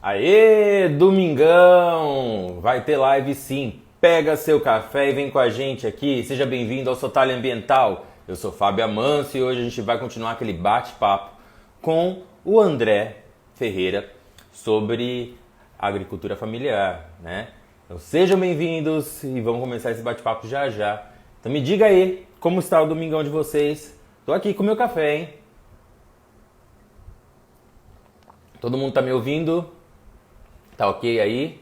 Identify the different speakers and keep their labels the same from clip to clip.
Speaker 1: Aê, domingão! Vai ter live sim. Pega seu café e vem com a gente aqui. Seja bem-vindo ao Sotalho Ambiental. Eu sou Fábio Amâncio e hoje a gente vai continuar aquele bate-papo com o André Ferreira sobre agricultura familiar, né? Então sejam bem-vindos e vamos começar esse bate-papo já já. Então me diga aí, como está o domingão de vocês? Tô aqui com meu café, hein? Todo mundo tá me ouvindo? Tá ok aí?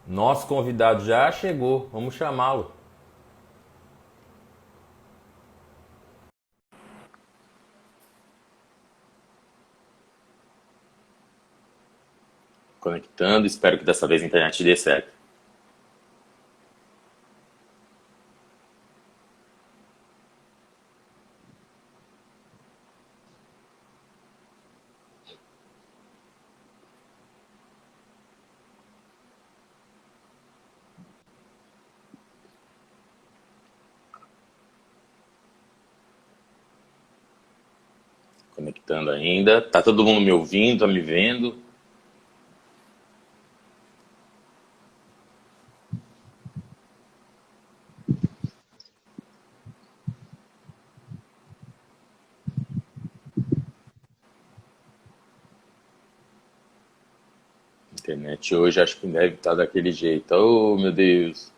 Speaker 1: Nosso convidado já chegou, vamos chamá-lo. Conectando, espero que dessa vez a internet dê certo. Conectando ainda. Tá todo mundo me ouvindo, tá me vendo? Internet hoje acho que deve estar daquele jeito. Oh, meu Deus.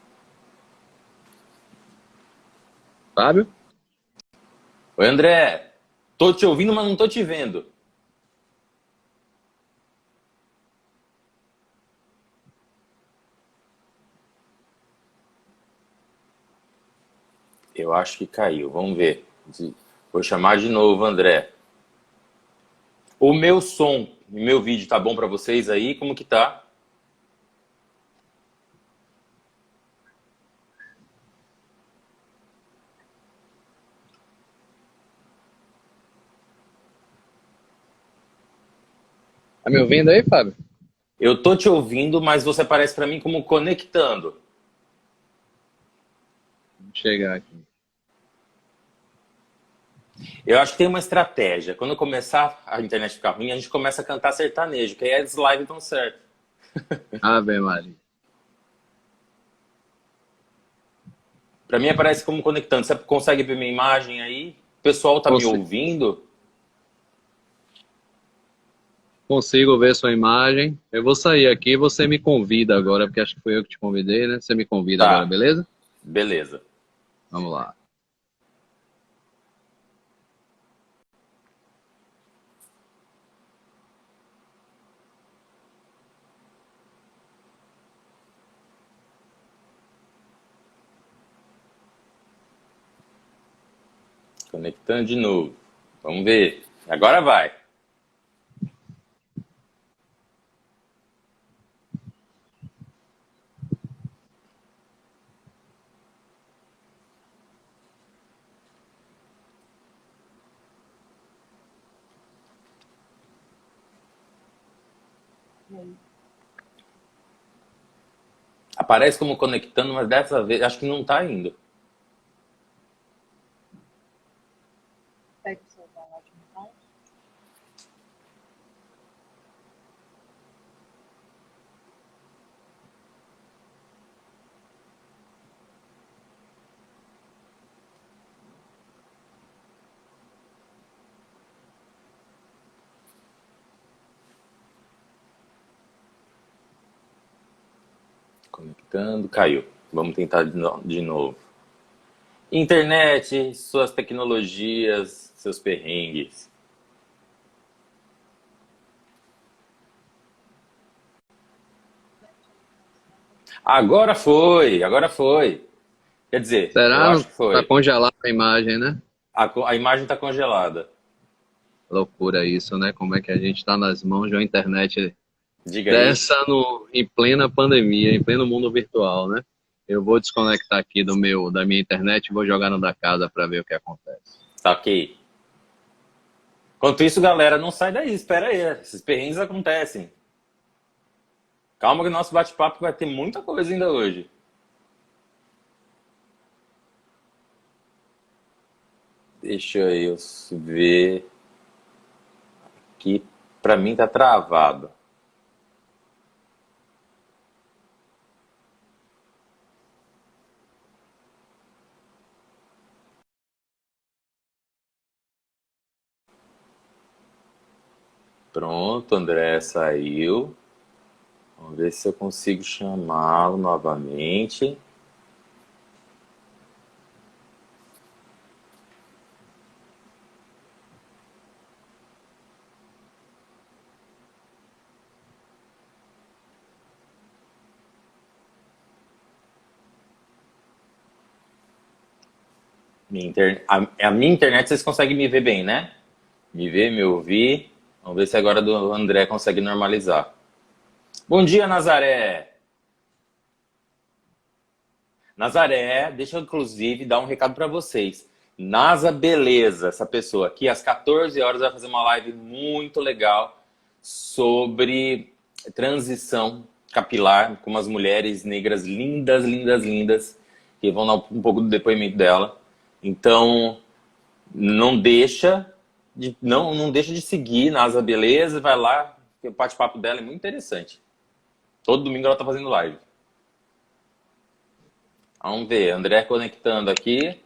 Speaker 2: Fábio?
Speaker 1: Oi, André. Tô te ouvindo, mas não tô te vendo. Eu acho que caiu. Vamos ver. Vou chamar de novo, André. O meu som e meu vídeo tá bom pra vocês aí? Como que tá?
Speaker 2: Tá me ouvindo aí, Fábio?
Speaker 1: Eu tô te ouvindo, mas você aparece pra mim como conectando.
Speaker 2: Vou chegar aqui.
Speaker 1: Eu acho que tem uma estratégia. Quando começar a internet ficar ruim, a gente começa a cantar sertanejo, que aí as lives dão certo.
Speaker 2: Ave Maria.
Speaker 1: Pra mim aparece como conectando. Você consegue ver minha imagem aí? O pessoal tá me
Speaker 2: Consigo,
Speaker 1: ouvindo?
Speaker 2: consigo ver sua imagem. Eu vou sair aqui, você me convida agora, porque acho que foi eu que te convidei, né? Você me convida agora,
Speaker 1: Tá,
Speaker 2: beleza?
Speaker 1: beleza.
Speaker 2: Vamos lá.
Speaker 1: Conectando de novo. Vamos ver. Agora vai. Aparece como conectando, mas dessa vez acho que não tá indo. Conectando, caiu. Vamos tentar de novo. Internet, suas tecnologias, seus perrengues. Agora foi, agora foi. Quer dizer, eu
Speaker 2: Será?
Speaker 1: acho que
Speaker 2: Tá
Speaker 1: foi.
Speaker 2: congelada a imagem, né?
Speaker 1: A imagem está congelada.
Speaker 2: Loucura isso, né? Como é que a gente tá nas mãos de uma internet
Speaker 1: Diga aí.
Speaker 2: dessa em plena pandemia, em pleno mundo virtual, né? Eu vou desconectar aqui da minha internet e vou jogar no da casa para ver o que acontece.
Speaker 1: Tá ok. Enquanto isso, galera, não sai daí. Espera aí. Esses perrengues acontecem. Calma que o nosso bate-papo vai ter muita coisa ainda hoje. Deixa eu ver aqui. Pra mim tá travado. Pronto, André saiu. Vamos ver se eu consigo chamá-lo novamente. A minha internet vocês conseguem me ver bem, né? Me ver, me ouvir. Vamos ver se agora do André consegue normalizar. Bom dia, Nazaré! Nazaré, deixa eu inclusive dar um recado para vocês. Nasa Beleza, essa pessoa aqui, às 14 horas vai fazer uma live muito legal sobre transição capilar com umas mulheres negras lindas, lindas, lindas, que vão dar um pouco do depoimento dela. Então, não deixa de seguir Nasa Beleza, vai lá, que o bate-papo dela é muito interessante. Todo domingo ela tá fazendo live. Vamos ver, André conectando aqui.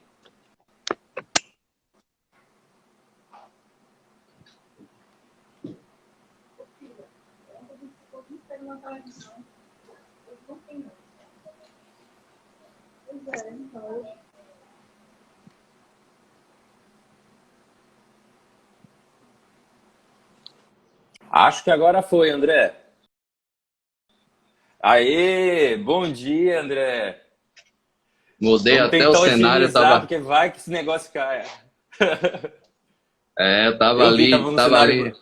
Speaker 1: Acho que agora foi, André. Aê, bom dia, André.
Speaker 2: Mudei
Speaker 1: Vamos
Speaker 2: até o
Speaker 1: tentar
Speaker 2: cenário,
Speaker 1: otimizar,
Speaker 2: tava.
Speaker 1: porque vai que esse negócio caia.
Speaker 2: É, tava
Speaker 1: Eu vi,
Speaker 2: ali,
Speaker 1: tava no
Speaker 2: tava
Speaker 1: cenário.
Speaker 2: ali.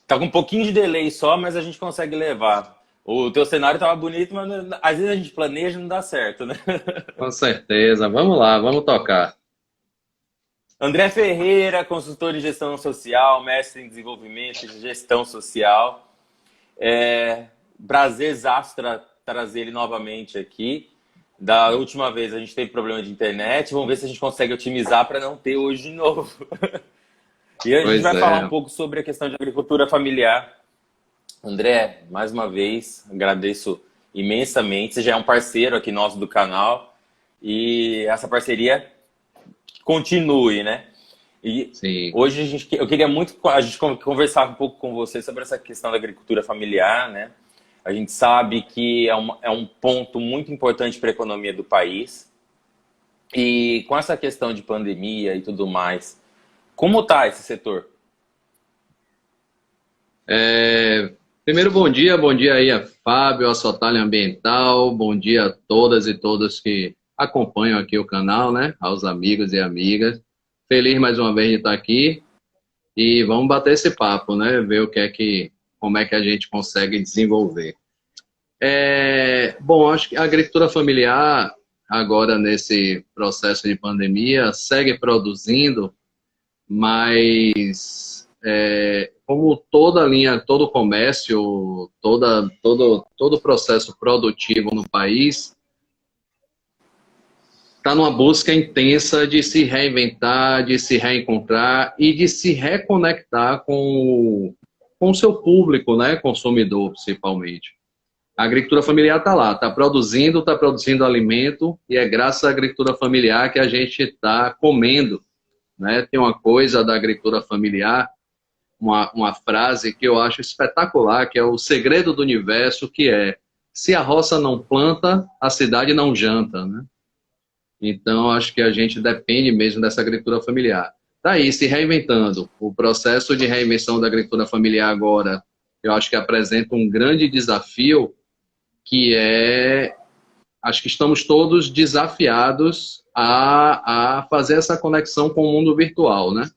Speaker 1: Tá com um pouquinho de delay só, mas a gente consegue levar. O teu cenário tava bonito, mas às vezes a gente planeja e não dá certo, né?
Speaker 2: Com certeza. Vamos lá, vamos tocar.
Speaker 1: André Ferreira, consultor em gestão social, mestre em desenvolvimento e gestão social. Prazerzaço trazer ele novamente aqui. Da última vez a gente teve problema de internet, vamos ver se a gente consegue otimizar para não ter hoje de novo. E a gente
Speaker 2: Pois
Speaker 1: vai falar um
Speaker 2: é.
Speaker 1: pouco sobre a questão de agricultura familiar. André, mais uma vez, agradeço imensamente. Você já é um parceiro aqui nosso do canal e essa parceria continue, né? E
Speaker 2: Sim.
Speaker 1: hoje eu queria muito a gente conversar um pouco com você sobre essa questão da agricultura familiar, né? A gente sabe que é um ponto muito importante para a economia do país. E com essa questão de pandemia e tudo mais, como está esse setor?
Speaker 2: Primeiro, bom dia aí a Fábio, a Sotalha Ambiental, bom dia a todas e todos que acompanham aqui o canal, né? Aos amigos e amigas. Feliz mais uma vez de estar aqui e vamos bater esse papo, né? Ver como é que a gente consegue desenvolver. Bom, acho que a agricultura familiar, agora nesse processo de pandemia, segue produzindo, mas como toda linha, todo comércio, todo processo produtivo no país está numa busca intensa de se reinventar, de se reencontrar e de se reconectar com o seu público, né, consumidor principalmente. A agricultura familiar está lá, está produzindo alimento e é graças à agricultura familiar que a gente está comendo, né? Tem uma coisa da agricultura familiar, uma frase que eu acho espetacular, que é o segredo do universo, que é: se a roça não planta, a cidade não janta, né? Então, acho que a gente depende mesmo dessa agricultura familiar. Está aí, se reinventando. O processo de reinvenção da agricultura familiar agora, eu acho que apresenta um grande desafio, que acho que estamos todos desafiados a fazer essa conexão com o mundo virtual, né?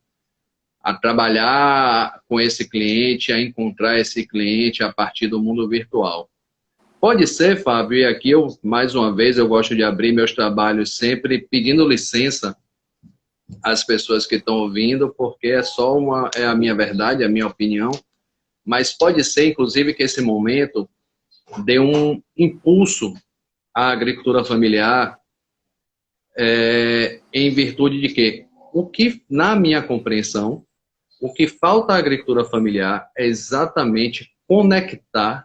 Speaker 2: A trabalhar com esse cliente, a encontrar esse cliente a partir do mundo virtual. Pode ser, Fábio, e aqui mais uma vez, eu gosto de abrir meus trabalhos sempre pedindo licença às pessoas que estão ouvindo, porque é a minha verdade, a minha opinião, mas pode ser, inclusive, que esse momento dê um impulso à agricultura familiar em virtude de quê? O que, na minha compreensão, O que falta à agricultura familiar é exatamente conectar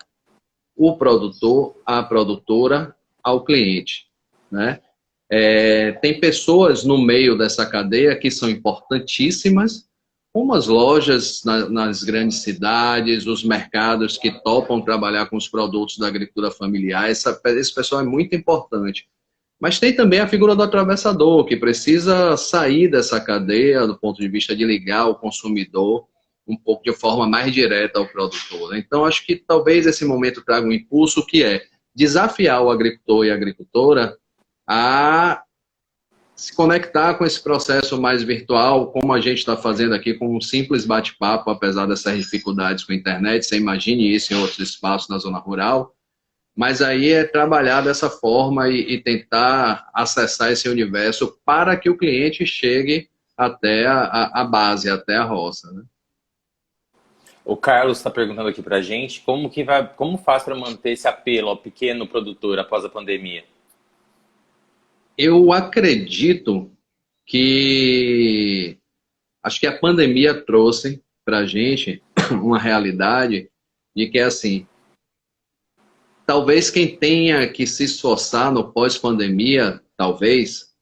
Speaker 2: o produtor, a produtora, ao cliente, né? Tem pessoas no meio dessa cadeia que são importantíssimas, como as lojas nas grandes cidades, os mercados que topam trabalhar com os produtos da agricultura familiar. Esse pessoal é muito importante. Mas tem também a figura do atravessador, que precisa sair dessa cadeia do ponto de vista de ligar o consumidor um pouco de forma mais direta ao produtor, né? Então, acho que talvez esse momento traga um impulso que é desafiar o agricultor e a agricultora a se conectar com esse processo mais virtual, como a gente está fazendo aqui com um simples bate-papo, apesar dessas dificuldades com a internet. Você imagine isso em outros espaços na zona rural, mas aí é trabalhar dessa forma e tentar acessar esse universo para que o cliente chegue até a base, até a roça, né?
Speaker 1: O Carlos está perguntando aqui para a gente como faz para manter esse apelo ao pequeno produtor após a pandemia?
Speaker 2: Eu acredito que acho que a pandemia trouxe para a gente uma realidade de que, assim, talvez quem tenha que se esforçar no pós-pandemia, talvez,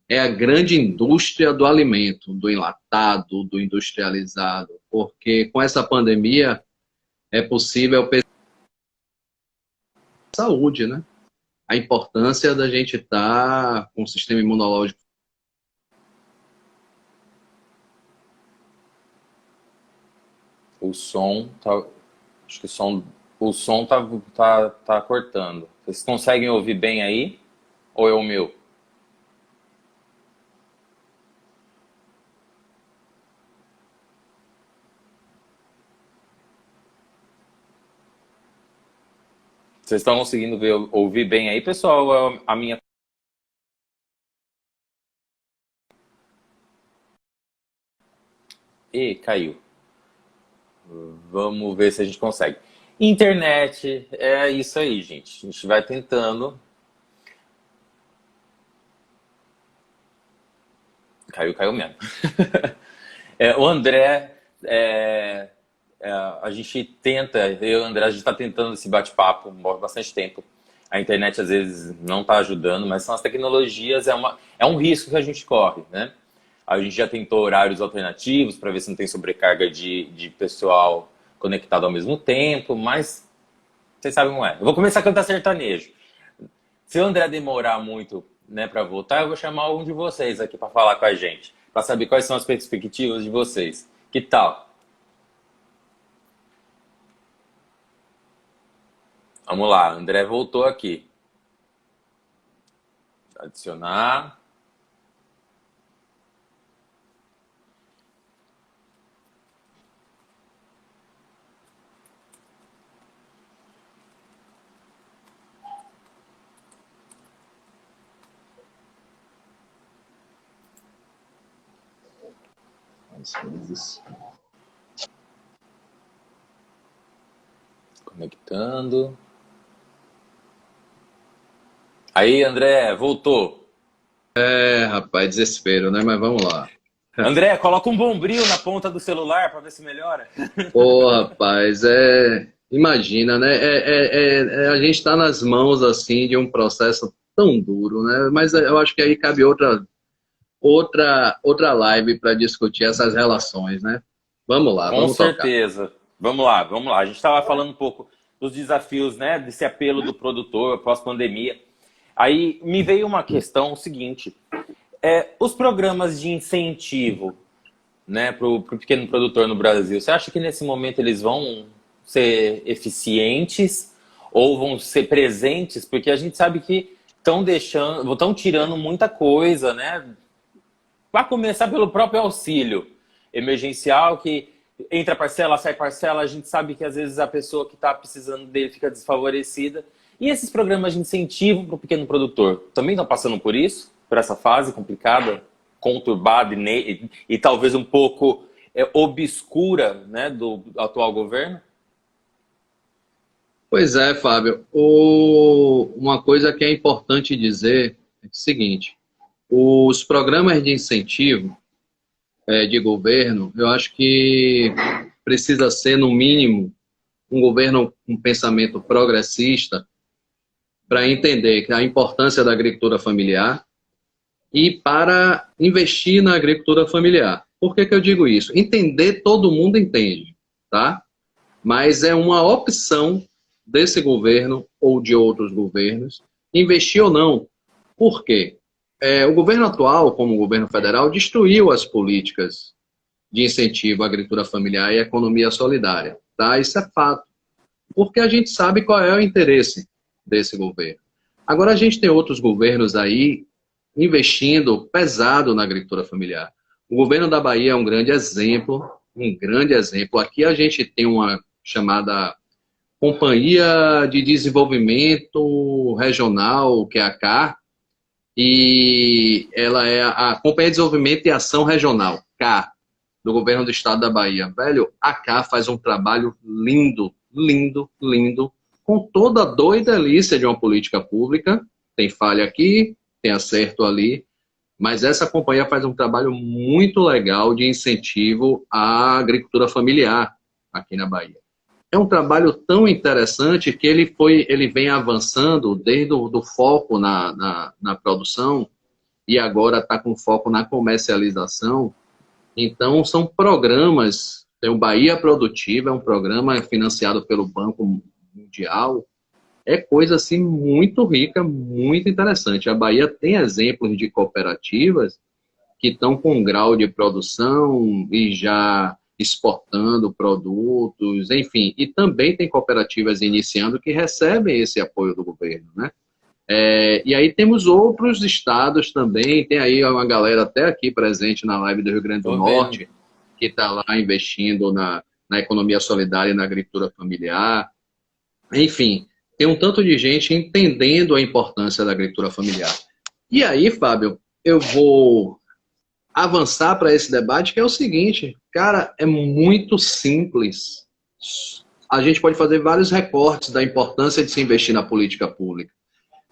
Speaker 2: é a grande indústria do alimento, do enlatado, do industrializado, porque com essa pandemia é possível pensar na saúde, né? A importância da gente estar com o sistema imunológico.
Speaker 1: O som tá, acho que o som tá cortando. Vocês conseguem ouvir bem aí? Ou é o meu? Vocês estão conseguindo ouvir bem aí, pessoal? A minha... Ih, caiu. Vamos ver se a gente consegue. Internet, é isso aí, gente. A gente vai tentando. Caiu mesmo. O André, a gente tenta, eu e o André, a gente está tentando esse bate-papo há bastante tempo. A internet às vezes não está ajudando, mas são as tecnologias, é um risco que a gente corre, né? A gente já tentou horários alternativos para ver se não tem sobrecarga de pessoal conectado ao mesmo tempo, mas vocês sabem como é. Eu vou começar a cantar sertanejo. Se o André demorar muito, né, para voltar, eu vou chamar algum de vocês aqui para falar com a gente, para saber quais são as perspectivas de vocês. Que tal? Vamos lá, André voltou aqui. Adicionar. Conectando. Aí, André, voltou.
Speaker 2: Rapaz, desespero, né? Mas vamos lá.
Speaker 1: André, coloca um bombril na ponta do celular para ver se melhora.
Speaker 2: Pô, rapaz, imagina, né? A gente está nas mãos, assim, de um processo tão duro, né? Mas eu acho que aí cabe outra live para discutir essas relações, né? Vamos lá,
Speaker 1: Com
Speaker 2: vamos
Speaker 1: certeza.
Speaker 2: tocar.
Speaker 1: Vamos lá, vamos lá. A gente estava falando um pouco dos desafios, né, desse apelo do produtor pós-pandemia. Aí me veio uma questão, o seguinte, os programas de incentivo, né, para o pequeno produtor no Brasil, você acha que nesse momento eles vão ser eficientes ou vão ser presentes? Porque a gente sabe que estão tirando muita coisa, né? Para começar pelo próprio auxílio emergencial, que entra parcela, sai parcela, a gente sabe que às vezes a pessoa que está precisando dele fica desfavorecida. E esses programas de incentivo para o pequeno produtor também estão passando por isso? Por essa fase complicada, conturbada e talvez um pouco obscura, né, do atual governo?
Speaker 2: Pois é, Fábio. Uma coisa que é importante dizer é o seguinte: os programas de incentivo, de governo, eu acho que precisa ser, no mínimo, um governo com pensamento progressista para entender a importância da agricultura familiar e para investir na agricultura familiar. Por que que eu digo isso? Entender, todo mundo entende, tá? Mas é uma opção desse governo ou de outros governos investir ou não. Por quê? O governo atual, como o governo federal, destruiu as políticas de incentivo à agricultura familiar e à economia solidária, tá? Isso é fato. Porque a gente sabe qual é o interesse desse governo. Agora a gente tem outros governos aí investindo pesado na agricultura familiar. O governo da Bahia é um grande exemplo, um grande exemplo. Aqui a gente tem uma chamada Companhia de Desenvolvimento Regional, que é a CAR, e ela é a Companhia de Desenvolvimento e Ação Regional, CAR, do governo do estado da Bahia. Velho, a CAR faz um trabalho lindo, lindo, lindo, com toda a dor e delícia de uma política pública. Tem falha aqui, tem acerto ali, mas essa companhia faz um trabalho muito legal de incentivo à agricultura familiar aqui na Bahia. É um trabalho tão interessante que ele vem avançando desde o foco na produção e agora está com foco na comercialização. Então, são programas, tem o Bahia Produtiva, é um programa financiado pelo Banco Mundial, é coisa assim muito rica, muito interessante. A Bahia tem exemplos de cooperativas que estão com um grau de produção e já exportando produtos, enfim, e também tem cooperativas iniciando que recebem esse apoio do governo, né? E aí temos outros estados também, tem aí uma galera até aqui presente na live do Rio Grande do Norte, que está lá investindo na economia solidária e na agricultura familiar. Enfim, tem um tanto de gente entendendo a importância da agricultura familiar. E aí, Fábio, eu vou avançar para esse debate, que é o seguinte, cara, é muito simples. A gente pode fazer vários recortes da importância de se investir na política pública.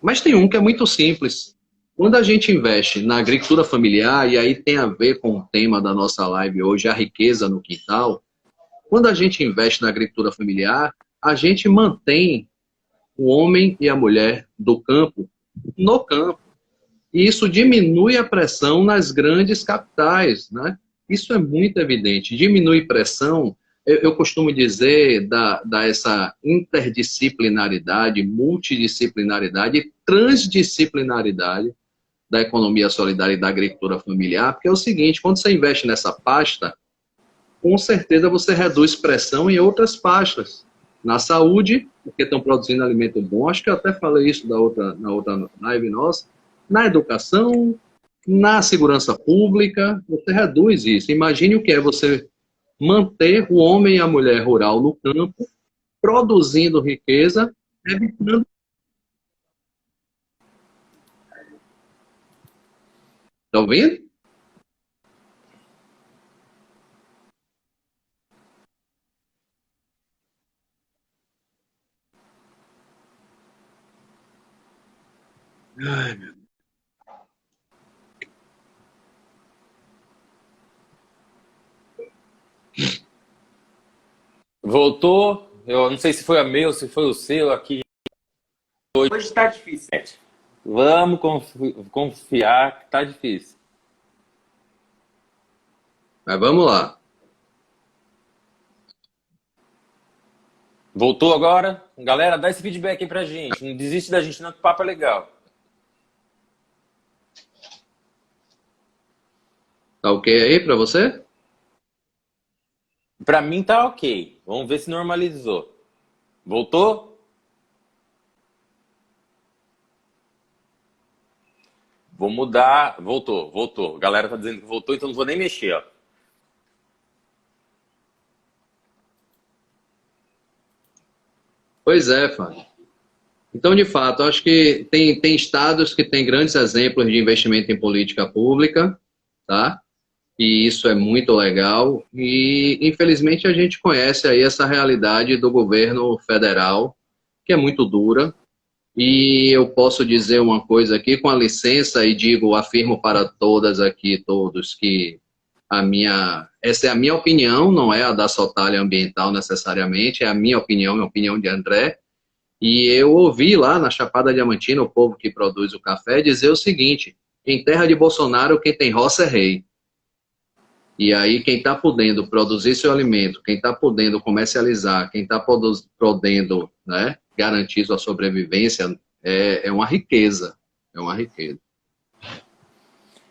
Speaker 2: Mas tem um que é muito simples. Quando a gente investe na agricultura familiar, e aí tem a ver com o tema da nossa live hoje, a riqueza no quintal, quando a gente investe na agricultura familiar, a gente mantém o homem e a mulher do campo no campo. E isso diminui a pressão nas grandes capitais, né? Isso é muito evidente. Diminui pressão, eu costumo dizer, da essa interdisciplinaridade, multidisciplinaridade e transdisciplinaridade da economia solidária e da agricultura familiar, porque é o seguinte, quando você investe nessa pasta, com certeza você reduz pressão em outras pastas. Na saúde, porque estão produzindo alimento bom, acho que eu até falei isso na outra live nossa, na educação, na segurança pública, você reduz isso. Imagine o que é você manter o homem e a mulher rural no campo, produzindo riqueza, evitando. Está ouvindo? Ai, meu.
Speaker 1: Voltou, eu não sei se foi a meu, se foi o seu aqui. Hoje está difícil. Vamos confiar que está difícil.
Speaker 2: Mas vamos lá.
Speaker 1: Voltou agora? Galera, dá esse feedback aí pra gente. Não desiste da gente, não, que o papo é legal.
Speaker 2: Tá ok aí para você?
Speaker 1: Pra mim tá ok. Vamos ver se normalizou. Voltou? Vou mudar. Voltou. A galera tá dizendo que voltou, então não vou nem mexer, ó.
Speaker 2: Pois é, Fábio. Então, de fato, acho que tem estados que têm grandes exemplos de investimento em política pública, tá? E isso é muito legal. E, infelizmente, a gente conhece aí essa realidade do governo federal, que é muito dura. E eu posso dizer uma coisa aqui, com a licença, e digo, afirmo para todas aqui, todos, que essa é a minha opinião, não é a da Sotália Ambiental necessariamente, é a minha opinião, a opinião de André. E eu ouvi lá na Chapada Diamantina, o povo que produz o café, dizer o seguinte: em terra de Bolsonaro, quem tem roça é rei. E aí quem está podendo produzir seu alimento, quem está podendo comercializar, quem está podendo, né, garantir sua sobrevivência, é uma riqueza. É uma riqueza.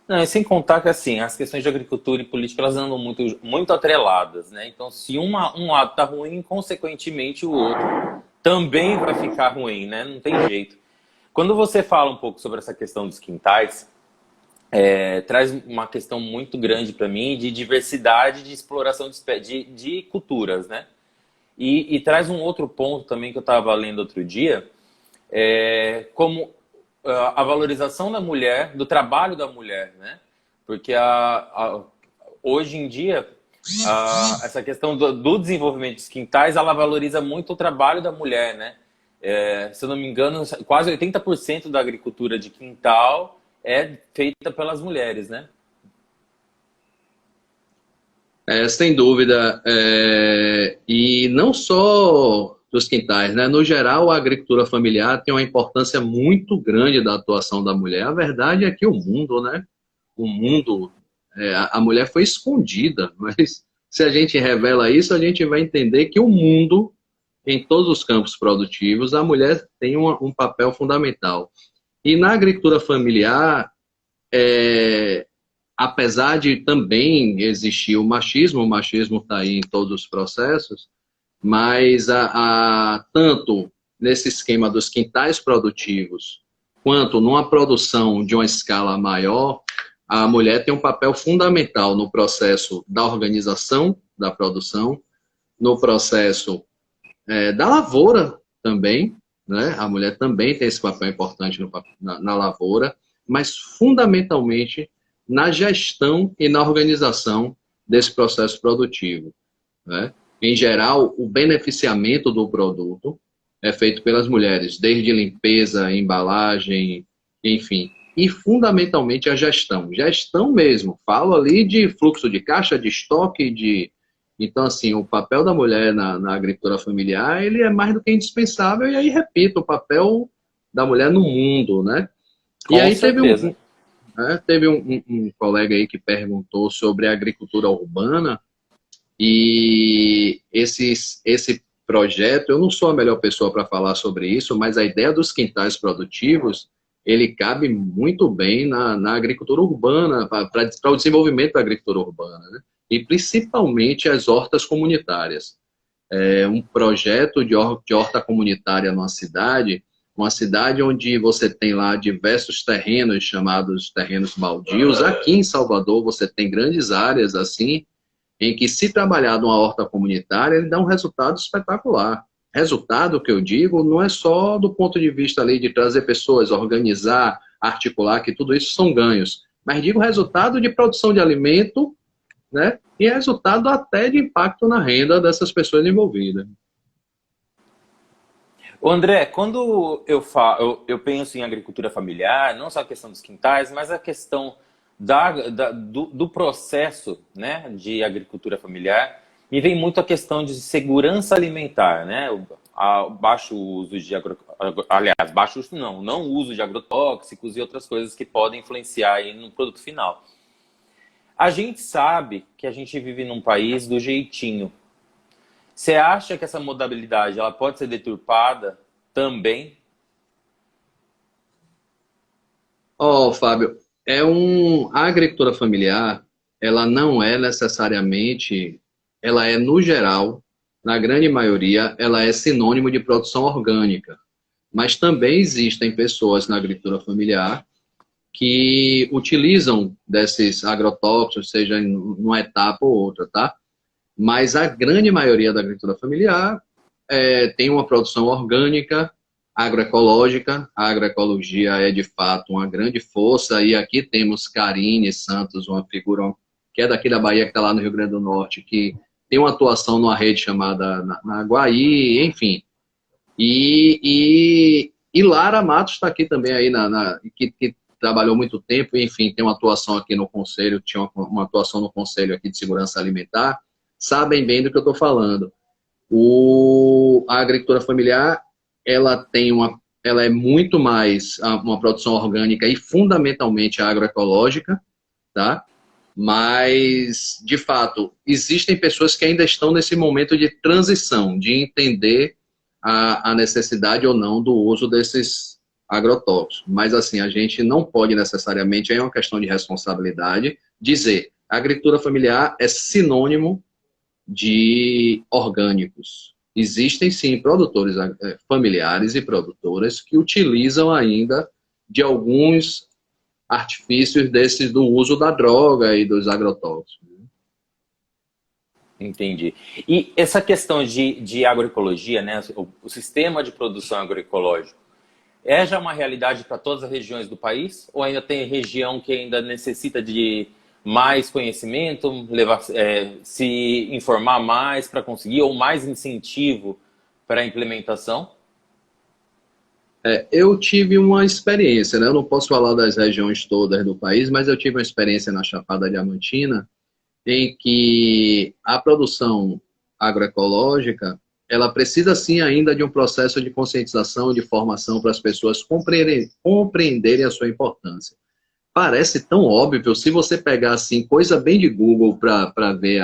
Speaker 1: Não, e sem contar que assim, as questões de agricultura e política elas andam muito atreladas, né? Então, se um lado tá ruim, consequentemente o outro também vai ficar ruim, né? Não tem jeito. Quando você fala um pouco sobre essa questão dos quintais, traz uma questão muito grande para mim de diversidade de exploração de culturas, né? E traz um outro ponto também que eu estava lendo outro dia, como a valorização da mulher, do trabalho da mulher, né? Porque hoje em dia, essa questão do desenvolvimento dos quintais, ela valoriza muito o trabalho da mulher, né? Se eu não me engano, quase 80% da agricultura de quintal é feita pelas mulheres, né?
Speaker 2: Sem dúvida. E não só dos quintais, né? No geral, a agricultura familiar tem uma importância muito grande da atuação da mulher. A verdade é que o mundo, né? O mundo, a mulher foi escondida, mas se a gente revela isso, a gente vai entender que o mundo, em todos os campos produtivos, a mulher tem um papel fundamental. E na agricultura familiar, apesar de também existir o machismo está aí em todos os processos, mas tanto nesse esquema dos quintais produtivos, quanto numa produção de uma escala maior, a mulher tem um papel fundamental no processo da organização da produção, no processo da lavoura também, né? A mulher também tem esse papel importante na lavoura, mas fundamentalmente na gestão e na organização desse processo produtivo, né? Em geral, o beneficiamento do produto é feito pelas mulheres, desde limpeza, embalagem, enfim. E, fundamentalmente, a gestão. Gestão mesmo. Falo ali de fluxo de caixa, de estoque, Então, assim, o papel da mulher na agricultura familiar, ele é mais do que indispensável. E aí, repito, o papel da mulher no mundo, né?
Speaker 1: Com certeza.
Speaker 2: Teve um colega aí que perguntou sobre a agricultura urbana. E esse projeto, eu não sou a melhor pessoa para falar sobre isso, mas a ideia dos quintais produtivos, ele cabe muito bem na agricultura urbana, para o desenvolvimento da agricultura urbana, né? E principalmente as hortas comunitárias. Um projeto de horta comunitária numa cidade, uma cidade onde você tem lá diversos terrenos chamados terrenos baldios. Aqui em Salvador você tem grandes áreas assim, em que, se trabalhar numa horta comunitária, ele dá um resultado espetacular. Resultado, que eu digo, não é só do ponto de vista ali de trazer pessoas, organizar, articular, que tudo isso são ganhos, mas digo resultado de produção de alimento, né? E resultado até de impacto na renda dessas pessoas envolvidas.
Speaker 1: Ô André, quando eu penso em agricultura familiar, não só a questão dos quintais, mas a questão do processo, né, de agricultura familiar, me vem muito a questão de segurança alimentar, né? Baixo uso de não uso de agrotóxicos e outras coisas que podem influenciar aí no produto final. A gente sabe que a gente vive num país do jeitinho. Você acha que essa modalidade ela pode ser deturpada também?
Speaker 2: Fábio, a agricultura familiar, ela não é necessariamente, ela é no geral, na grande maioria, ela é sinônimo de produção orgânica. Mas também existem pessoas na agricultura familiar que utilizam desses agrotóxicos, seja em uma etapa ou outra, tá? Mas a grande maioria da agricultura familiar tem uma produção orgânica, agroecológica. A agroecologia é, de fato, uma grande força. E aqui temos Karine Santos, uma figura que é daqui da Bahia, que está lá no Rio Grande do Norte, que tem uma atuação numa rede chamada Naguaí, enfim. E Lara Matos está aqui também, aí que trabalhou muito tempo, enfim, tem uma atuação aqui no Conselho, tinha uma atuação no Conselho aqui de Segurança Alimentar, sabem bem do que eu estou falando. A agricultura familiar, ela é muito mais uma produção orgânica e fundamentalmente agroecológica, tá? Mas, de fato, existem pessoas que ainda estão nesse momento de transição, de entender a necessidade ou não do uso desses agrotóxicos. Mas, assim, a gente não pode necessariamente, é uma questão de responsabilidade, dizer a agricultura familiar é sinônimo de orgânicos. Existem, sim, produtores familiares e produtoras que utilizam ainda de alguns artifícios do uso da droga e dos agrotóxicos.
Speaker 1: Entendi. E essa questão de agroecologia, né, o sistema de produção agroecológico, é já uma realidade para todas as regiões do país? Ou ainda tem região que ainda necessita de mais conhecimento, se informar mais para conseguir, ou mais incentivo para a implementação?
Speaker 2: Eu tive uma experiência, né? Eu não posso falar das regiões todas do país, mas eu tive uma experiência na Chapada Diamantina, em que a produção agroecológica, ela precisa sim ainda de um processo de conscientização, de formação para as pessoas compreenderem a sua importância. Parece tão óbvio, se você pegar assim, coisa bem de Google para ver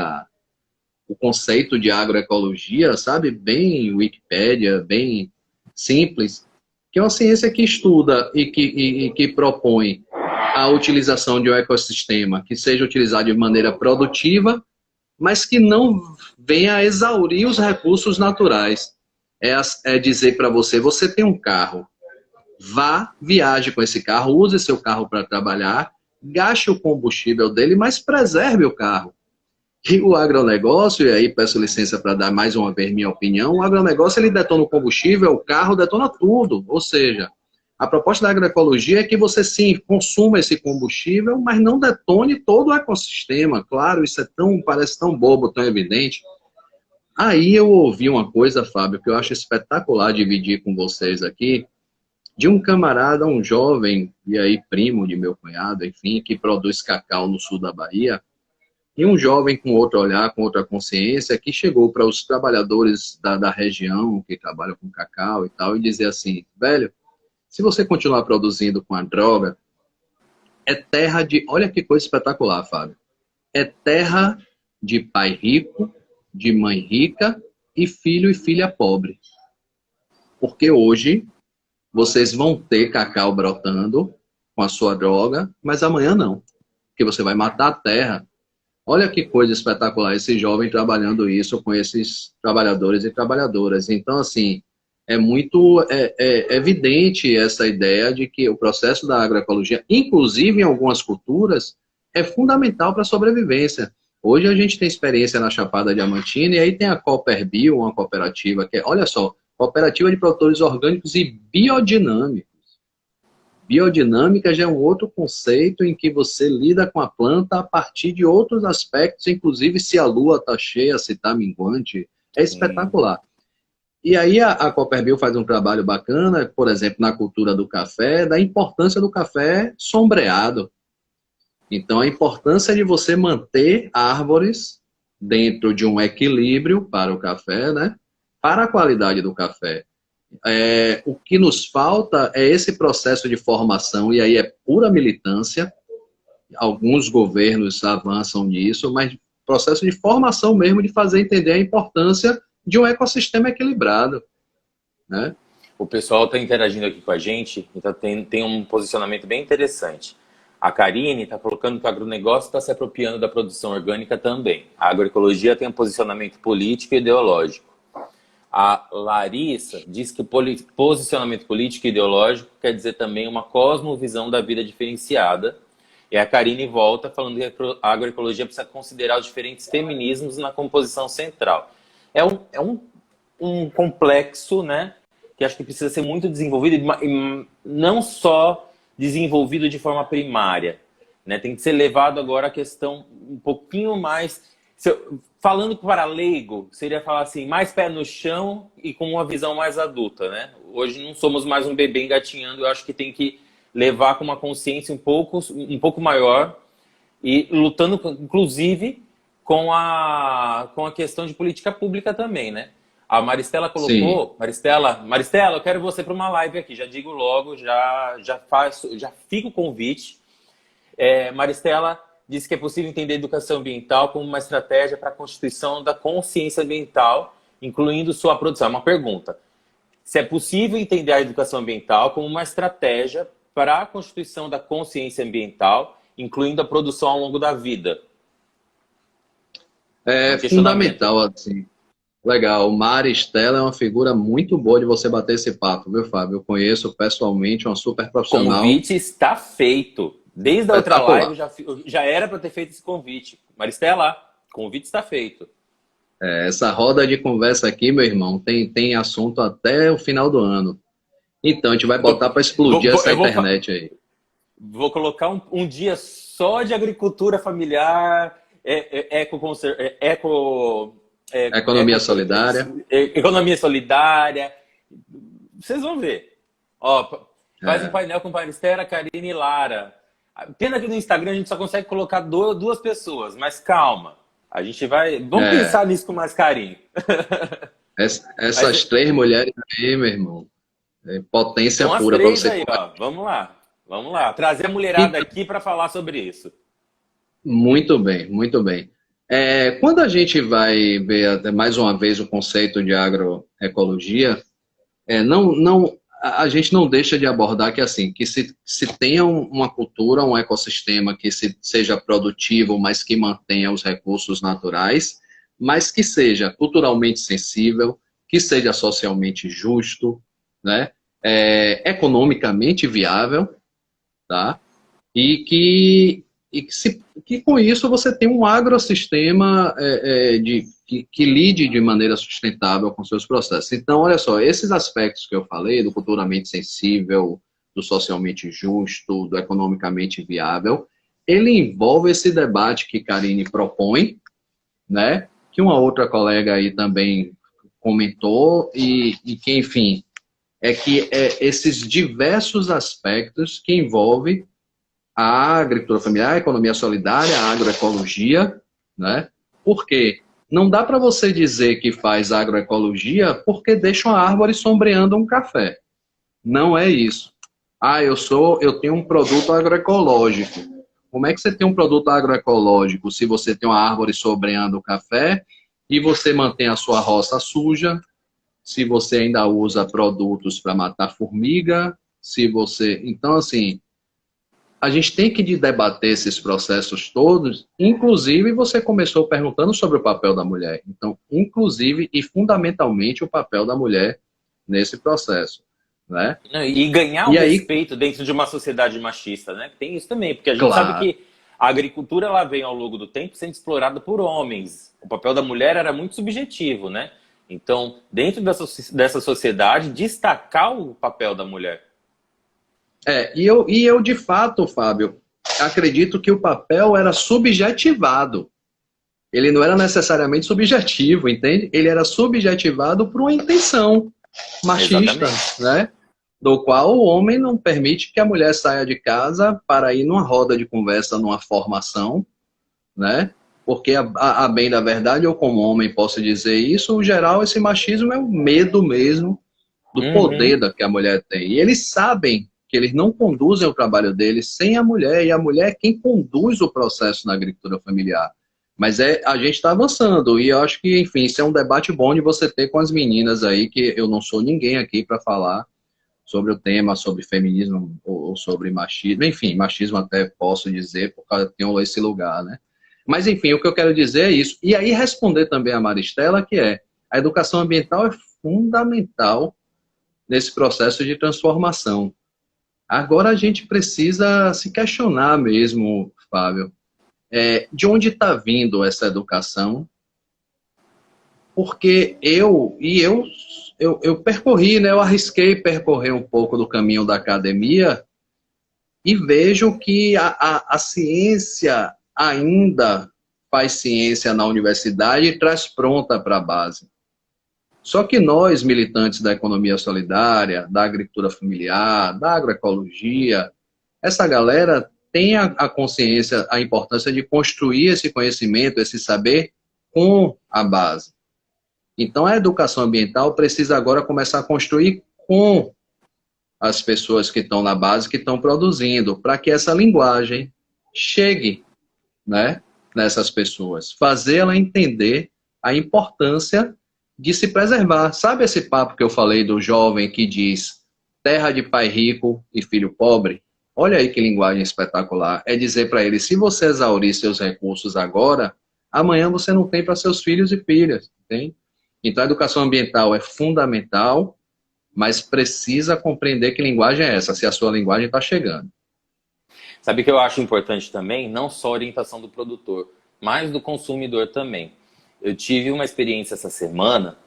Speaker 2: o conceito de agroecologia, sabe? Bem Wikipédia, bem simples, que é uma ciência que estuda e que propõe a utilização de um ecossistema que seja utilizado de maneira produtiva, mas que não venha a exaurir os recursos naturais. É dizer para você, você tem um carro, vá, viaje com esse carro, use seu carro para trabalhar, gaste o combustível dele, mas preserve o carro. E o agronegócio, e aí peço licença para dar mais uma vez minha opinião, o agronegócio ele detona o combustível, o carro detona tudo. Ou seja, a proposta da agroecologia é que você sim consuma esse combustível, mas não detone todo o ecossistema. Claro, isso parece tão bobo, tão evidente. Aí eu ouvi uma coisa, Fábio, que eu acho espetacular dividir com vocês aqui, de um camarada, um jovem, e aí primo de meu cunhado, enfim, que produz cacau no sul da Bahia, e um jovem com outro olhar, com outra consciência, que chegou para os trabalhadores da região, que trabalham com cacau e tal, e dizer assim, velho, se você continuar produzindo com a droga, é terra de... Olha que coisa espetacular, Fábio. É terra de pai rico, de mãe rica, e filho e filha pobre. Porque hoje vocês vão ter cacau brotando com a sua droga, mas amanhã não. Porque você vai matar a terra. Olha que coisa espetacular esse jovem trabalhando isso com esses trabalhadores e trabalhadoras. Então, assim, é muito evidente essa ideia de que o processo da agroecologia, inclusive em algumas culturas, é fundamental para a sobrevivência. Hoje a gente tem experiência na Chapada Diamantina e aí tem a Cooperbio, uma cooperativa que é, olha só, Cooperativa de Produtores Orgânicos e Biodinâmicos. Biodinâmica já é um outro conceito em que você lida com a planta a partir de outros aspectos, inclusive se a lua está cheia, se está minguante. É espetacular. E aí a Cooperbio faz um trabalho bacana, por exemplo, na cultura do café, da importância do café sombreado. Então, a importância de você manter árvores dentro de um equilíbrio para o café, né? Para a qualidade do café. O que nos falta é esse processo de formação, e aí é pura militância, alguns governos avançam nisso, mas processo de formação mesmo, de fazer entender a importância de um ecossistema equilibrado, né?
Speaker 1: O pessoal está interagindo aqui com a gente, então tem um posicionamento bem interessante. A Karine está colocando que o agronegócio está se apropriando da produção orgânica também. A agroecologia tem um posicionamento político e ideológico. A Larissa diz que posicionamento político e ideológico quer dizer também uma cosmovisão da vida diferenciada. E a Karine volta falando que a agroecologia precisa considerar os diferentes feminismos na composição central. É um complexo, né, que acho que precisa ser muito desenvolvido, e não só desenvolvido de forma primária, né? Tem que ser levado agora a questão um pouquinho mais... Falando para leigo, seria falar assim, mais pé no chão e com uma visão mais adulta, né? Hoje não somos mais um bebê engatinhando, eu acho que tem que levar com uma consciência um pouco maior e lutando, inclusive, com a questão de política pública também, né? A Maristela
Speaker 2: Sim.
Speaker 1: colocou, Maristela, eu quero você para uma live aqui, já digo logo, já fica o convite. Maristela disse que é possível entender a educação ambiental como uma estratégia para a constituição da consciência ambiental, incluindo sua produção. É uma pergunta. Se é possível entender a educação ambiental como uma estratégia para a constituição da consciência ambiental, incluindo a produção ao longo da vida.
Speaker 2: É
Speaker 1: Um questionamento.
Speaker 2: fundamental, assim. Legal. Maristela é uma figura muito boa de você bater esse papo, viu, Fábio? Eu conheço pessoalmente, uma super profissional,
Speaker 1: Convite está feito. Desde a outra live
Speaker 2: espetacular.
Speaker 1: já era para ter feito esse convite. Maristela, convite está feito.
Speaker 2: Essa roda de conversa aqui, meu irmão, tem assunto até o final do ano. Então, a gente vai botar para explodir essa
Speaker 1: Eu
Speaker 2: internet aí.
Speaker 1: vou colocar um dia só de agricultura familiar,
Speaker 2: Economia solidária.
Speaker 1: economia solidária. Vocês vão ver. Ó, faz um
Speaker 2: É,
Speaker 1: painel com Maristela, Karine e Lara. Pena que no Instagram a gente só consegue colocar duas pessoas, mas calma. A gente vai. Vamos
Speaker 2: é.
Speaker 1: pensar nisso com mais carinho.
Speaker 2: Essas
Speaker 1: Mas
Speaker 2: três mulheres aí, meu irmão, potência
Speaker 1: são as
Speaker 2: pura para
Speaker 1: três
Speaker 2: você
Speaker 1: aí,
Speaker 2: conversar.
Speaker 1: ó. Vamos lá. Vamos lá. Trazer a mulherada
Speaker 2: Então,
Speaker 1: aqui para falar sobre isso.
Speaker 2: muito bem, muito bem. Quando a gente vai ver mais uma vez o conceito de agroecologia, a gente não deixa de abordar que assim, que se tenha uma cultura, um ecossistema que seja produtivo, mas que mantenha os recursos naturais, mas que seja culturalmente sensível, que seja socialmente justo, né? Economicamente viável, tá? E que com isso você tem um agrossistema que lide de maneira sustentável com seus processos. Então, olha só, esses aspectos que eu falei, do culturalmente sensível, do socialmente justo, do economicamente viável, ele envolve esse debate que Karine propõe, né? Que uma outra colega aí também comentou, e que, enfim, esses diversos aspectos que envolvem a agricultura familiar, a economia solidária, a agroecologia, né? Por quê? Não dá para você dizer que faz agroecologia porque deixa uma árvore sombreando um café. Não é isso. Eu tenho um produto agroecológico. Como é que você tem um produto agroecológico se você tem uma árvore sombreando o café e você mantém a sua roça suja, se você ainda usa produtos para matar formiga, se você... Então, assim, a gente tem que debater esses processos todos, inclusive você começou perguntando sobre o papel da mulher. Então, inclusive e fundamentalmente o papel da mulher nesse processo, né?
Speaker 1: E ganhar o
Speaker 2: E aí,
Speaker 1: respeito dentro de uma sociedade machista, né? Tem isso também, porque a gente sabe
Speaker 2: claro,
Speaker 1: que a agricultura ela vem ao longo do tempo sendo explorada por homens. O papel da mulher era muito subjetivo, né? Então, dentro dessa sociedade, destacar o papel da mulher.
Speaker 2: e eu de fato, Fábio, acredito que o papel era subjetivado. Ele não era necessariamente subjetivo, entende? Ele era subjetivado por uma intenção machista,
Speaker 1: Exatamente.
Speaker 2: né? Do qual o homem não permite que a mulher saia de casa para ir numa roda de conversa, numa formação, né? Porque, a bem da verdade, eu como homem posso dizer isso, no geral, esse machismo é o medo mesmo do
Speaker 1: Uhum.
Speaker 2: poder que a mulher tem. E eles sabem que eles não conduzem o trabalho deles sem a mulher, e a mulher é quem conduz o processo na agricultura familiar. Mas a gente está avançando, e eu acho que, enfim, isso é um debate bom de você ter com as meninas aí, que eu não sou ninguém aqui para falar sobre o tema, sobre feminismo ou sobre machismo. Enfim, machismo até posso dizer, porque eu tenho esse lugar, né? Mas, enfim, o que eu quero dizer é isso. E aí responder também a Maristela, que a educação ambiental é fundamental nesse processo de transformação. Agora a gente precisa se questionar mesmo, Fábio, de onde está vindo essa educação, porque eu percorri, né, eu arrisquei percorrer um pouco do caminho da academia e vejo que a ciência ainda faz ciência na universidade e traz pronta para a base. Só que nós, militantes da economia solidária, da agricultura familiar, da agroecologia, essa galera tem a consciência, a importância de construir esse conhecimento, esse saber com a base. Então, a educação ambiental precisa agora começar a construir com as pessoas que estão na base, que estão produzindo, para que essa linguagem chegue, né, nessas pessoas. Fazer ela entender a importância de se preservar. Sabe esse papo que eu falei do jovem que diz terra de pai rico e filho pobre? Olha aí que linguagem espetacular. É dizer para ele, se você exaurir seus recursos agora, amanhã você não tem para seus filhos e filhas. Tem? Então a educação ambiental é fundamental, mas precisa compreender que linguagem é essa, se a sua linguagem está chegando.
Speaker 1: Sabe o que eu acho importante também? Não só a orientação do produtor, mas do consumidor também. Eu tive uma experiência essa semana,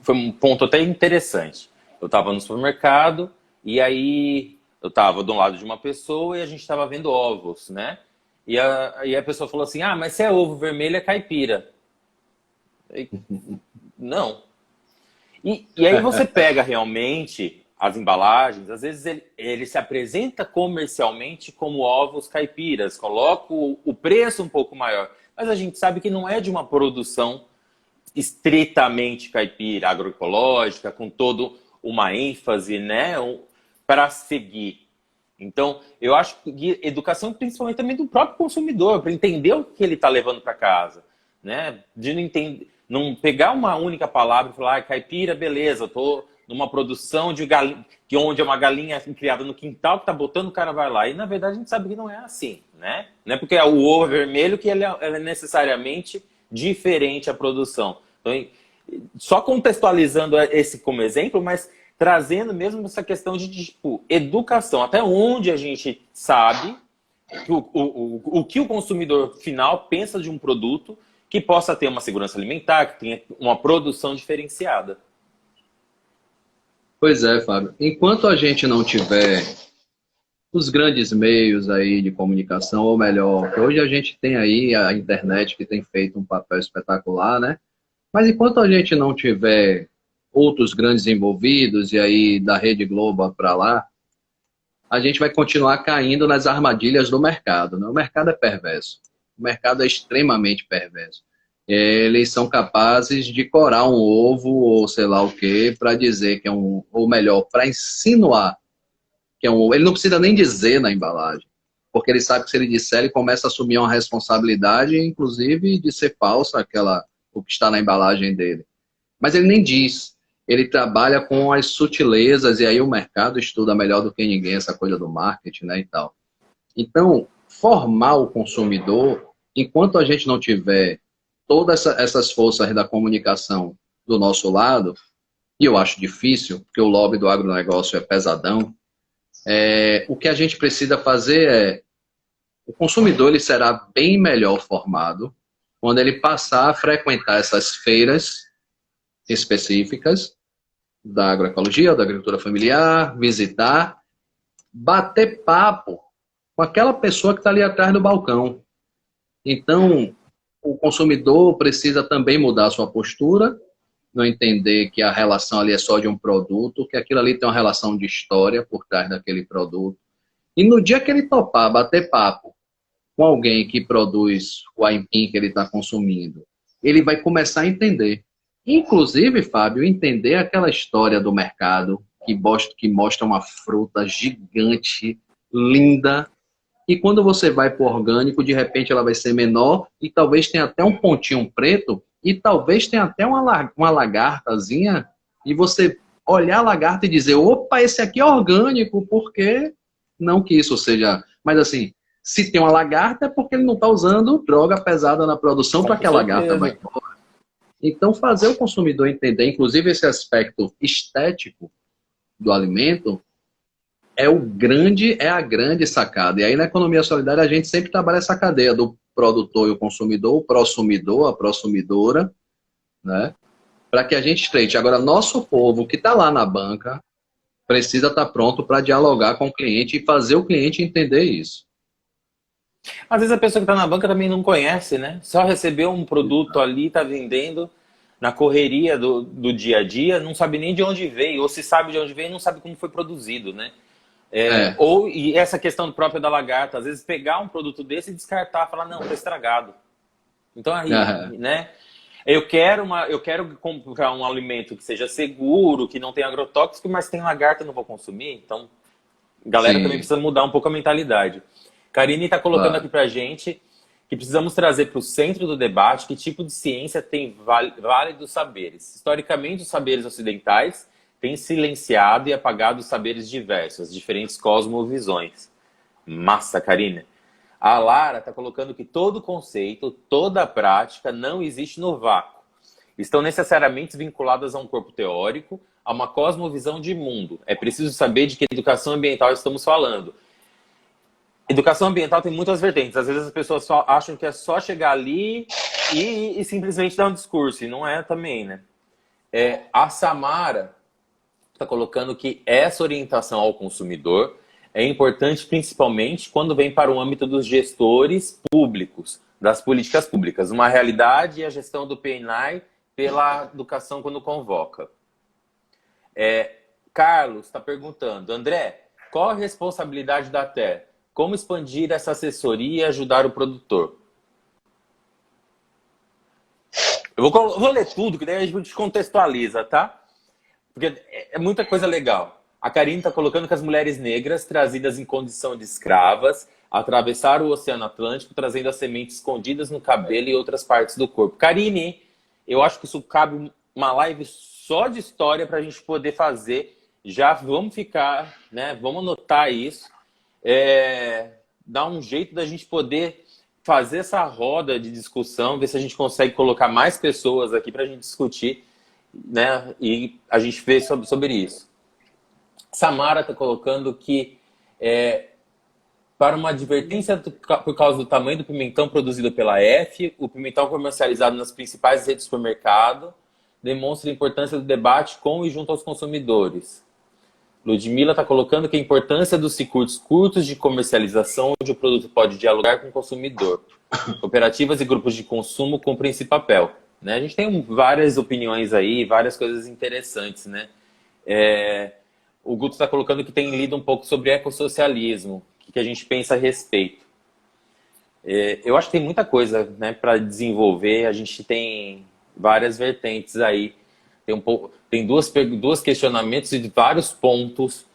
Speaker 1: foi um ponto até interessante. Eu estava no supermercado e aí eu estava do lado de uma pessoa e a gente estava vendo ovos, né? E a pessoa falou assim, mas se é ovo vermelho é caipira. Não. E aí você pega realmente as embalagens, às vezes ele se apresenta comercialmente como ovos caipiras, coloca o preço um pouco maior, mas a gente sabe que não é de uma produção estritamente caipira, agroecológica, com toda uma ênfase, né, para seguir. Então, eu acho que educação principalmente também do próprio consumidor, para entender o que ele está levando para casa, né, de não entender, não pegar uma única palavra e falar, caipira, beleza, eu tô numa produção de galinha, onde é uma galinha criada no quintal que tá botando, o cara vai lá. E na verdade a gente sabe que não é assim, né? Não é porque é o ovo vermelho que ela é necessariamente diferente a produção. Então, só contextualizando esse como exemplo, mas trazendo mesmo essa questão de tipo, educação. Até onde a gente sabe que o que o consumidor final pensa de um produto que possa ter uma segurança alimentar, que tenha uma produção diferenciada.
Speaker 2: Pois é, Fábio. Enquanto a gente não tiver os grandes meios aí de comunicação, ou melhor, hoje a gente tem aí a internet que tem feito um papel espetacular, né? Mas enquanto a gente não tiver outros grandes envolvidos, e aí da Rede Globo para lá, a gente vai continuar caindo nas armadilhas do mercado, né? O mercado é perverso. O mercado é extremamente perverso. Eles são capazes de corar um ovo ou sei lá o que para dizer que é um, ou melhor, para insinuar que é um ovo. Ele não precisa nem dizer na embalagem, porque ele sabe que se ele disser, ele começa a assumir uma responsabilidade, inclusive de ser falsa o que está na embalagem dele. Mas ele nem diz. Ele trabalha com as sutilezas e aí o mercado estuda melhor do que ninguém essa coisa do marketing, né, e tal. Então, formar o consumidor, enquanto a gente não tiver todas essas forças da comunicação do nosso lado, e eu acho difícil, porque o lobby do agronegócio é pesadão, o que a gente precisa fazer o consumidor ele será bem melhor formado quando ele passar a frequentar essas feiras específicas da agroecologia, da agricultura familiar, visitar, bater papo com aquela pessoa que está ali atrás do balcão. Então, o consumidor precisa também mudar a sua postura, não entender que a relação ali é só de um produto, que aquilo ali tem uma relação de história por trás daquele produto. E no dia que ele topar bater papo com alguém que produz o aipim que ele está consumindo, ele vai começar a entender. Inclusive, Fábio, entender aquela história do mercado que mostra uma fruta gigante, linda, e quando você vai para o orgânico, de repente ela vai ser menor e talvez tenha até um pontinho preto e talvez tenha até uma lagartazinha e você olhar a lagarta e dizer, opa, esse aqui é orgânico, porque não que isso seja... Mas assim, se tem uma lagarta é porque ele não está usando droga pesada na produção para que a lagarta vai embora. Então, fazer o consumidor entender, inclusive esse aspecto estético do alimento, é a grande sacada. E aí, na economia solidária, a gente sempre trabalha essa cadeia do produtor e o consumidor, o prosumidor, a prosumidora, né? Para que a gente estreite. Agora, nosso povo que está lá na banca precisa estar pronto para dialogar com o cliente e fazer o cliente entender isso.
Speaker 1: Às vezes a pessoa que está na banca também não conhece, né? Só recebeu um produto ali, está vendendo na correria do dia a dia, não sabe nem de onde veio, ou se sabe de onde veio, não sabe como foi produzido, né? E essa questão própria da lagarta, às vezes pegar um produto desse e descartar, falar, não, tá estragado. Então aí, né? Eu quero comprar um alimento que seja seguro, que não tenha agrotóxico, mas tem lagarta, eu não vou consumir. Então, galera também precisa mudar um pouco a mentalidade. Karine está colocando aqui pra gente que precisamos trazer para o centro do debate que tipo de ciência tem válidos saberes. Historicamente, os saberes ocidentais têm silenciado e apagado os saberes diversos, diferentes cosmovisões. Massa, Karine. A Lara está colocando que todo conceito, toda prática não existe no vácuo. Estão necessariamente vinculadas a um corpo teórico, a uma cosmovisão de mundo. É preciso saber de que educação ambiental estamos falando. Educação ambiental tem muitas vertentes. Às vezes as pessoas só acham que é só chegar ali e simplesmente dar um discurso. E não é também, né? A Samara está colocando que essa orientação ao consumidor é importante principalmente quando vem para o âmbito dos gestores públicos, das políticas públicas. Uma realidade é a gestão do PNI pela educação quando convoca. Carlos está perguntando, André, qual a responsabilidade da TER? Como expandir essa assessoria e ajudar o produtor? Eu vou ler tudo, que daí a gente contextualiza, tá? Porque é muita coisa legal. A Karine está colocando que as mulheres negras, trazidas em condição de escravas, atravessaram o Oceano Atlântico, trazendo as sementes escondidas no cabelo e outras partes do corpo. Karine, eu acho que isso cabe uma live só de história para a gente poder fazer. Já vamos ficar, né? Vamos anotar isso. Dar um jeito da gente poder fazer essa roda de discussão, ver se a gente consegue colocar mais pessoas aqui para a gente discutir, né? E a gente vê sobre isso. Samara está colocando que para uma advertência por causa do tamanho do pimentão produzido pela F, o pimentão comercializado nas principais redes de supermercado demonstra a importância do debate com e junto aos consumidores. Ludmila está colocando que a importância dos circuitos curtos de comercialização, onde o produto pode dialogar com o consumidor. Cooperativas e grupos de consumo cumprem esse papel. Né? A gente tem várias opiniões aí, várias coisas interessantes. Né? O Guto está colocando que tem lido um pouco sobre ecossocialismo, o que a gente pensa a respeito. Eu acho que tem muita coisa, né, para desenvolver, a gente tem várias vertentes aí. Tem dois questionamentos e vários pontos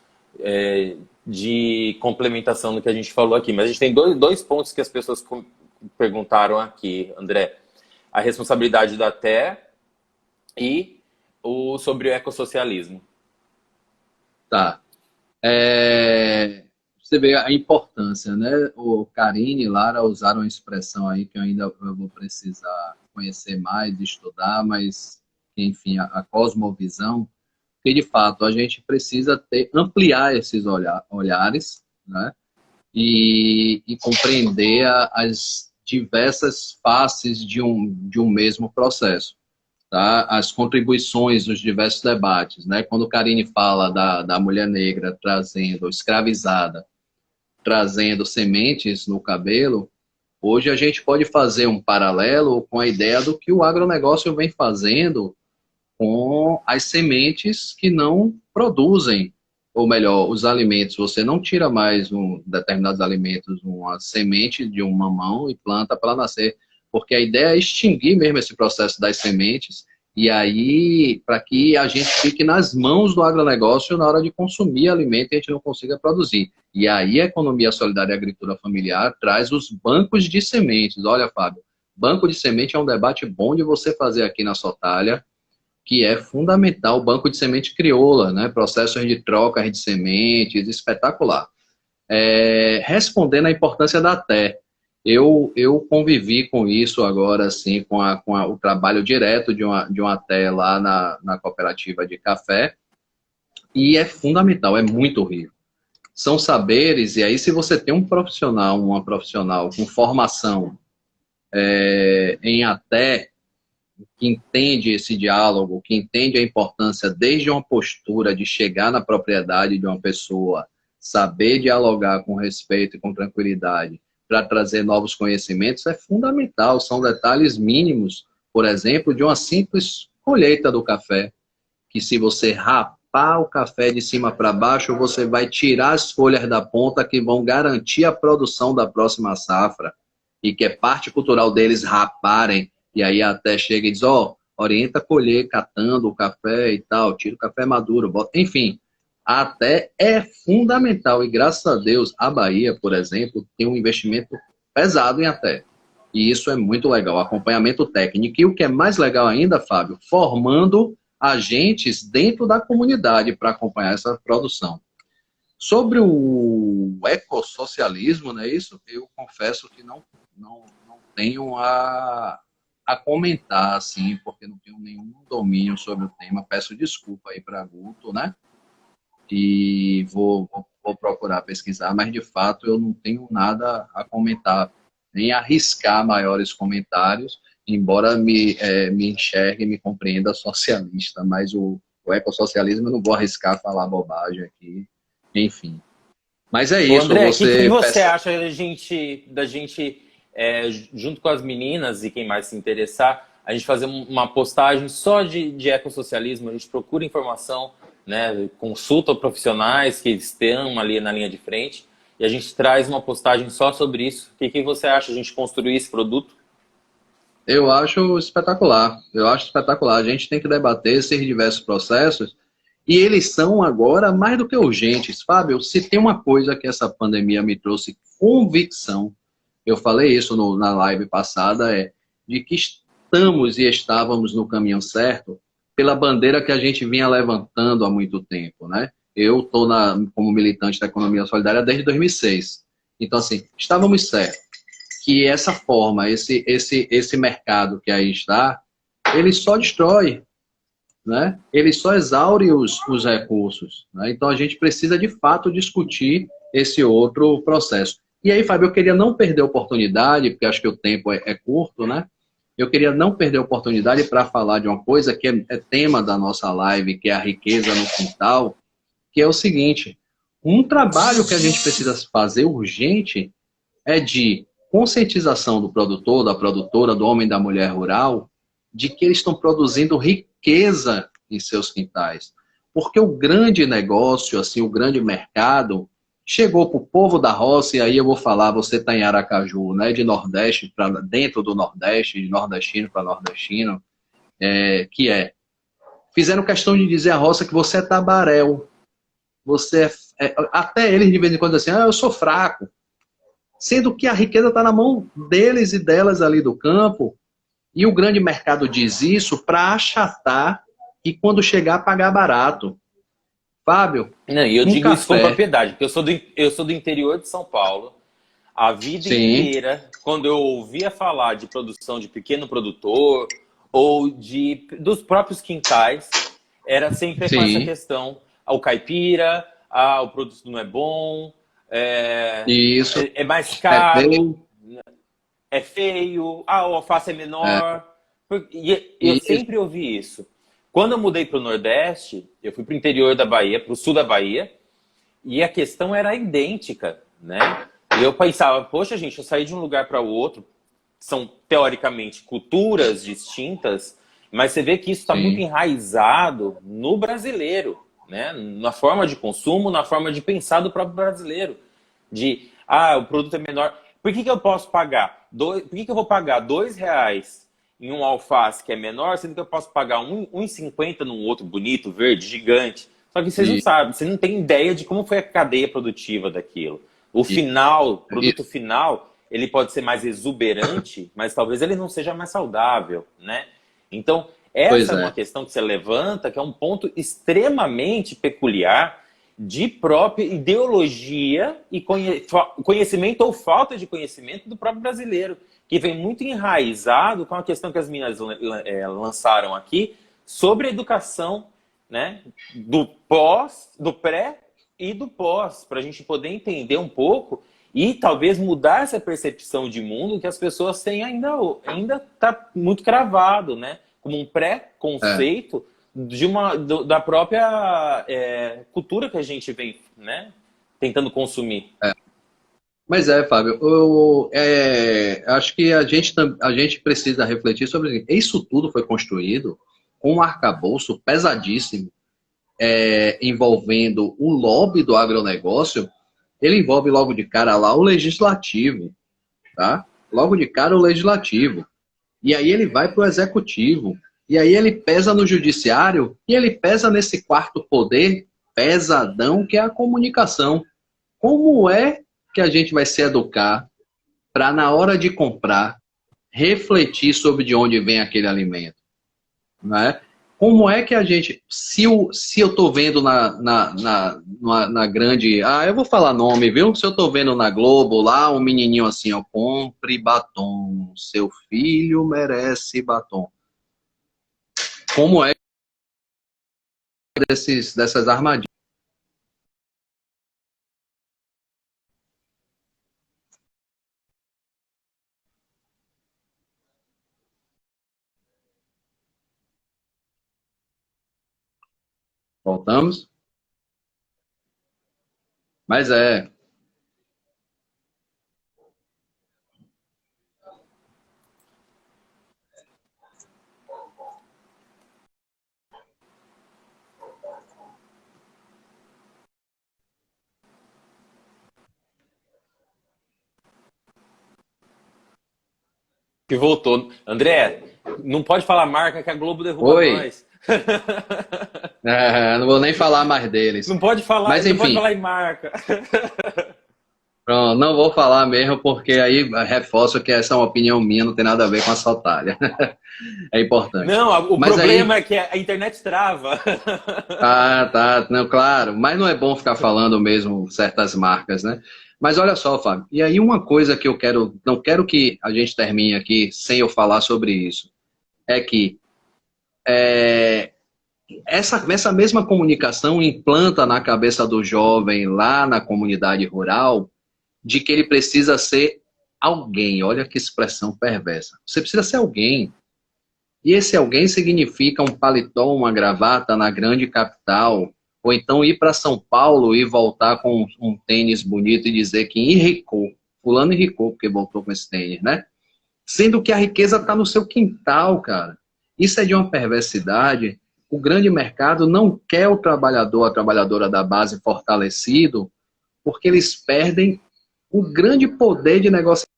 Speaker 1: de complementação do que a gente falou aqui. Mas a gente tem dois pontos que as pessoas perguntaram aqui, André. A responsabilidade da TE e sobre o ecossocialismo.
Speaker 2: Tá. Você vê a importância, né? O Karine e Lara usaram uma expressão aí que eu ainda vou precisar conhecer mais, estudar, mas enfim, a cosmovisão, que de fato a gente precisa ampliar esses olhares, né? E compreender as diversas faces de um mesmo processo, tá? As contribuições dos diversos debates, né? Quando o Karine fala da mulher negra trazendo, escravizada, trazendo sementes no cabelo, hoje a gente pode fazer um paralelo com a ideia do que o agronegócio vem fazendo com as sementes que não produzem, ou melhor, os alimentos. Você não tira mais determinados alimentos, uma semente de um mamão e planta para nascer, porque a ideia é extinguir mesmo esse processo das sementes, e aí, para que a gente fique nas mãos do agronegócio na hora de consumir alimento e a gente não consiga produzir. E aí a economia solidária e a agricultura familiar traz os bancos de sementes. Olha, Fábio, banco de semente é um debate bom de você fazer aqui na Sotália, que é fundamental, o banco de semente crioula, né? Processos de troca de sementes, espetacular. Respondendo à importância da TE, eu convivi com isso agora, assim, com o trabalho direto de uma TE lá na cooperativa de café, e é fundamental, é muito rico. São saberes, e aí se você tem um profissional, uma profissional com formação em ATE, que entende esse diálogo, que entende a importância desde uma postura de chegar na propriedade de uma pessoa, saber dialogar com respeito e com tranquilidade para trazer novos conhecimentos, é fundamental. São detalhes mínimos, por exemplo, de uma simples colheita do café, que se você dripar o café de cima para baixo, ou você vai tirar as folhas da ponta que vão garantir a produção da próxima safra, e que é parte cultural deles raparem, e aí até chega e diz, ó, orienta a colher catando o café e tal, tira o café maduro, bota... enfim, até é fundamental, e graças a Deus, a Bahia, por exemplo, tem um investimento pesado em até. E isso é muito legal, acompanhamento técnico. E o que é mais legal ainda, Fábio, formando agentes dentro da comunidade para acompanhar essa produção. Sobre o ecossocialismo, né, isso eu confesso que não tenho a comentar, assim, porque não tenho nenhum domínio sobre o tema. Peço desculpa aí para Guto, né? E vou procurar pesquisar, mas de fato eu não tenho nada a comentar, nem arriscar maiores comentários, embora me enxergue e me compreenda socialista, mas o ecossocialismo eu não vou arriscar falar bobagem aqui, enfim. Mas é
Speaker 1: Ô
Speaker 2: isso,
Speaker 1: André, o que
Speaker 2: você...
Speaker 1: você acha da gente junto com as meninas e quem mais se interessar, a gente fazer uma postagem só de ecossocialismo, a gente procura informação, né, consulta profissionais que estão ali na linha de frente e a gente traz uma postagem só sobre isso. O que você acha, a gente construir esse produto?
Speaker 2: Eu acho espetacular. Eu acho espetacular. A gente tem que debater esses diversos processos e eles são agora mais do que urgentes. Fábio, se tem uma coisa que essa pandemia me trouxe convicção, eu falei isso na live passada, é de que estamos e estávamos no caminho certo pela bandeira que a gente vinha levantando há muito tempo, né? Eu estou como militante da economia solidária desde 2006. Então, assim, estávamos certos que essa forma, esse mercado que aí está, ele só destrói, né? Ele só exaure os recursos, né? Então a gente precisa de fato discutir esse outro processo. E aí, Fábio, eu queria não perder a oportunidade, porque acho que o tempo é curto, né? Eu queria não perder a oportunidade para falar de uma coisa que é tema da nossa live, que é a riqueza no quintal, que é o seguinte: um trabalho que a gente precisa fazer urgente é de conscientização do produtor, da produtora, do homem e da mulher rural, de que eles estão produzindo riqueza em seus quintais. Porque o grande negócio, assim, o grande mercado, chegou para o povo da roça, e aí eu vou falar, você está em Aracaju, né, de Nordeste para dentro do Nordeste, de nordestino para nordestino, fizeram questão de dizer à roça que você é tabaréu, até eles de vez em quando dizem assim, eu sou fraco, sendo que a riqueza está na mão deles e delas ali do campo, e o grande mercado diz isso para achatar e quando chegar pagar barato. Fábio,
Speaker 1: Não, e eu
Speaker 2: um
Speaker 1: digo isso com
Speaker 2: café.
Speaker 1: propriedade, porque eu sou do interior de São Paulo. A vida
Speaker 2: Sim,
Speaker 1: inteira, quando eu ouvia falar de produção de pequeno produtor ou dos próprios quintais, era sempre com essa
Speaker 2: sim,
Speaker 1: questão. O caipira, o produto não é bom, é,
Speaker 2: isso.
Speaker 1: é mais
Speaker 2: É
Speaker 1: caro,
Speaker 2: feio,
Speaker 1: é feio, o alface é
Speaker 2: é,
Speaker 1: menor. E eu
Speaker 2: isso,
Speaker 1: sempre ouvi isso. Quando eu mudei para o Nordeste, eu fui para o interior da Bahia, para o sul da Bahia, e a questão era idêntica, né? E eu pensava, poxa, gente, eu saí de um lugar para o outro, são teoricamente culturas distintas, mas você vê que isso está muito
Speaker 2: sim,
Speaker 1: enraizado no brasileiro, né? Na forma de consumo, na forma de pensar do próprio brasileiro. O produto é menor. Por que eu posso pagar? Por que eu vou pagar R$ 2 em um alface que é menor, sendo que eu posso pagar R$ 1,50 num outro bonito, verde, gigante? Só que vocês não
Speaker 2: e,
Speaker 1: sabem, vocês não têm ideia de como foi a cadeia produtiva daquilo. O
Speaker 2: e,
Speaker 1: final, o
Speaker 2: e,
Speaker 1: produto final, ele pode ser mais exuberante, mas talvez ele não seja mais saudável, né? Então,
Speaker 2: pois
Speaker 1: essa é uma
Speaker 2: é,
Speaker 1: questão que você levanta, que é um ponto extremamente peculiar de própria ideologia e conhecimento ou falta de conhecimento do próprio brasileiro, que vem muito enraizado com a questão que as meninas lançaram aqui sobre a educação, né, do pré e do pós, para a gente poder entender um pouco e talvez mudar essa percepção de mundo que as pessoas têm ainda está muito cravado, né, como um
Speaker 2: é.
Speaker 1: pré-conceito da própria cultura que a gente vem, né, tentando consumir.
Speaker 2: Mas Fábio, acho que a gente precisa refletir sobre isso. Isso tudo foi construído com um arcabouço pesadíssimo. envolvendo o lobby do agronegócio, ele envolve logo de cara lá o legislativo, tá? Logo de cara o legislativo. E aí ele vai para o executivo. E aí ele pesa no judiciário e ele pesa nesse quarto poder pesadão que é a comunicação. Como é que a gente vai se educar para, na hora de comprar, refletir sobre de onde vem aquele alimento? Não é? Como é que a gente... Se eu estou vendo na grande... eu vou falar nome, viu? Se eu estou vendo na Globo lá, um menininho assim, ó, compre batom, seu filho merece batom. Como é dessas armadilhas? Voltamos? Mas
Speaker 1: Que voltou. André, não pode falar marca que a Globo derruba
Speaker 2: Oi.
Speaker 1: nós.
Speaker 2: Não vou nem falar mais deles.
Speaker 1: Não pode falar,
Speaker 2: Mas,
Speaker 1: não pode
Speaker 2: enfim.
Speaker 1: falar em marca.
Speaker 2: Pronto, não vou falar mesmo, porque aí reforço que essa é uma opinião minha, não tem nada a ver com a Sotália. É importante.
Speaker 1: Não, o
Speaker 2: Mas
Speaker 1: problema
Speaker 2: aí...
Speaker 1: é que a internet trava.
Speaker 2: Tá, não, claro, mas não é bom ficar falando mesmo certas marcas, né? Mas olha só, Fábio, e aí uma coisa que eu quero, não quero que a gente termine aqui sem eu falar sobre isso, é que essa mesma comunicação implanta na cabeça do jovem lá na comunidade rural de que ele precisa ser alguém. Olha que expressão perversa. Você precisa ser alguém. E esse alguém significa um paletó, uma gravata na grande capital, ou então ir para São Paulo e voltar com um tênis bonito e dizer que enricou. Fulano enricou porque voltou com esse tênis, né? Sendo que a riqueza está no seu quintal, cara. Isso é de uma perversidade. O grande mercado não quer o trabalhador, a trabalhadora da base fortalecido, porque eles perdem o grande poder de negociação.